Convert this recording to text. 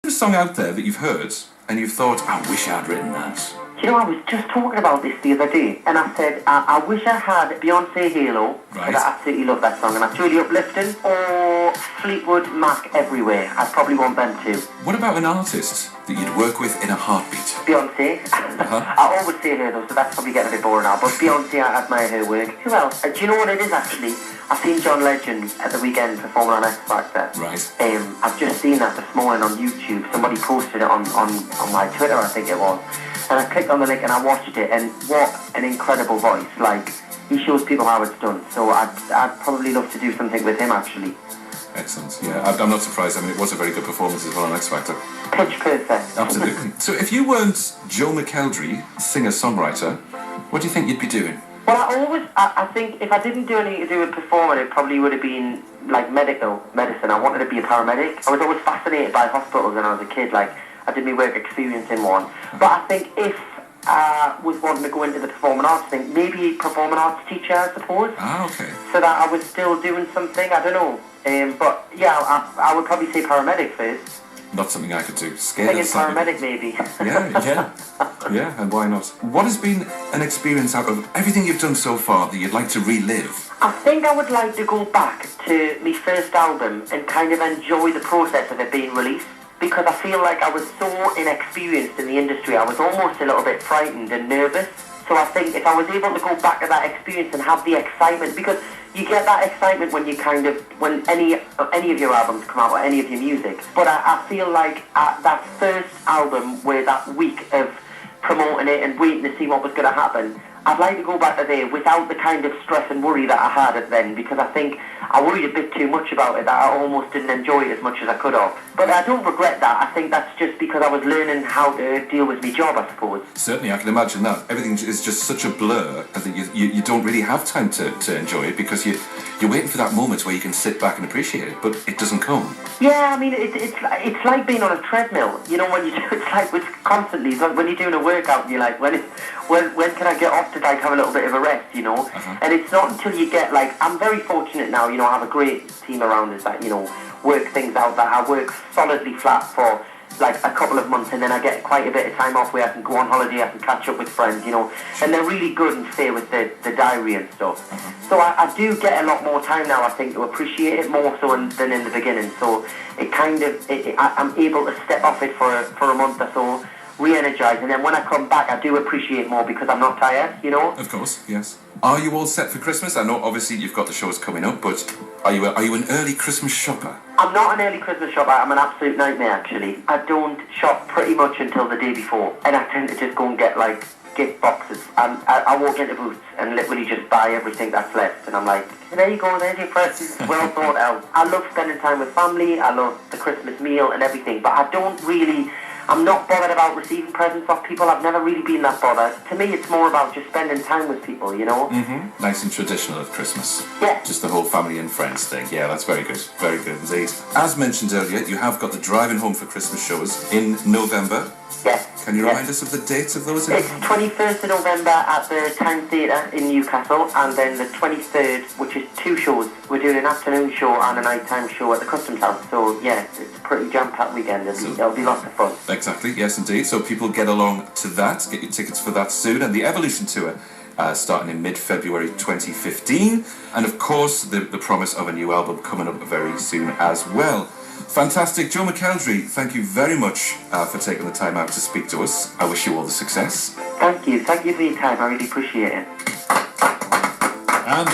A song out there that you've heard and you've thought, I wish I'd written that. Do you know, I was just talking about this the other day, and I said, I wish I had Beyonce Halo, because I absolutely love that song, and that's really uplifting, or Fleetwood Mac Everywhere. I'd probably want them too. What about an artist that you'd work with in a heartbeat? Beyonce. I always say her though, so that's probably getting a bit boring now, but Beyonce, I admire her work. Who else? Do you know what it is actually? I've seen John Legend at the weekend performing on X Factor. Right. I've just seen that this morning on YouTube. Somebody posted it on my Twitter, I think it was. And I clicked on the link and I watched it, and what an incredible voice. Like, he shows people how it's done. So I'd probably love to do something with him, actually. Excellent, yeah. I'm not surprised. I mean, it was a very good performance as well on X Factor. Pitch perfect. Absolutely. So if you weren't Joe McElderry, singer-songwriter, what do you think you'd be doing? Well, I think if I didn't do anything to do with performing, it probably would have been like medicine. I wanted to be a paramedic. I was always fascinated by hospitals when I was a kid. Like, I did my work experience in one. But I think if I was wanting to go into the performing arts thing, maybe performing arts teacher, I suppose. Ah, okay. So that I was still doing something, I don't know. But yeah, I would probably say paramedic first. Not something I could do. Scared of paramedic maybe. Yeah, and why not? What has been an experience out of everything you've done so far that you'd like to relive? I think I would like to go back to my first album and kind of enjoy the process of it being released, because I feel like I was so inexperienced in the industry. I was almost a little bit frightened and nervous. So I think if I was able to go back to that experience and have the excitement, because you get that excitement when you when any of your albums come out or any of your music. But I feel like that first album, where that week of promoting it and waiting to see what was going to happen, I'd like to go back to there without the kind of stress and worry that I had at then, because I think I worried a bit too much about it, that I almost didn't enjoy it as much as I could have. But I don't regret that. I think that's just because I was learning how to deal with my job, I suppose. Certainly, I can imagine that. Everything is just such a blur that you don't really have time to enjoy it, because you're waiting for that moment where you can sit back and appreciate it, but it doesn't come. Yeah, I mean, it's like being on a treadmill. You know, when you do, it's constantly, it's like when you're doing a workout and you're like, when can I get off to like have a little bit of a rest, you know? And it's not until you get, like, I'm very fortunate now, you know, I have a great team around us that, you know, work things out, that I work solidly flat for like a couple of months, and then I get quite a bit of time off where I can go on holiday, I can catch up with friends, you know, and they're really good and fair with the diary and stuff. So I do get a lot more time now, I think, to appreciate it more so than in the beginning. So it kind of, I'm able to step off it for a month or so, re-energise, and then when I come back I do appreciate more because I'm not tired, you know? Of course, yes. Are you all set for Christmas? I know obviously you've got the shows coming up, but are you an early Christmas shopper? I'm not an early Christmas shopper. I'm an absolute nightmare, actually. I don't shop pretty much until the day before, and I tend to just go and get like gift boxes. I walk into Boots and literally just buy everything that's left, and I'm like, there you go, there's your presents, well thought out. I love spending time with family, I love the Christmas meal and everything, but I'm not bothered about receiving presents off people. I've never really been that bothered. To me, it's more about just spending time with people, you know? Mm-hmm. Nice and traditional of Christmas. Yeah. Just the whole family and friends thing. Yeah, that's very good. Very good indeed. As mentioned earlier, you have got the Driving Home for Christmas shows in November. Yes. Can you remind us of the dates of those? It's 21st of November at the Town Theatre in Newcastle, and then the 23rd, which is 2 shows. We're doing an afternoon show and a nighttime show at the Customs House. So, yeah, it's a pretty jam-packed weekend. It'll be lots of fun. Exactly, yes indeed. So people get along to that, get your tickets for that soon. And the Evolution Tour starting in mid-February 2015. And of course, the promise of a new album coming up very soon as well. Fantastic. Joe McElderry, thank you very much for taking the time out to speak to us. I wish you all the success. Thank you for your time. I really appreciate it. And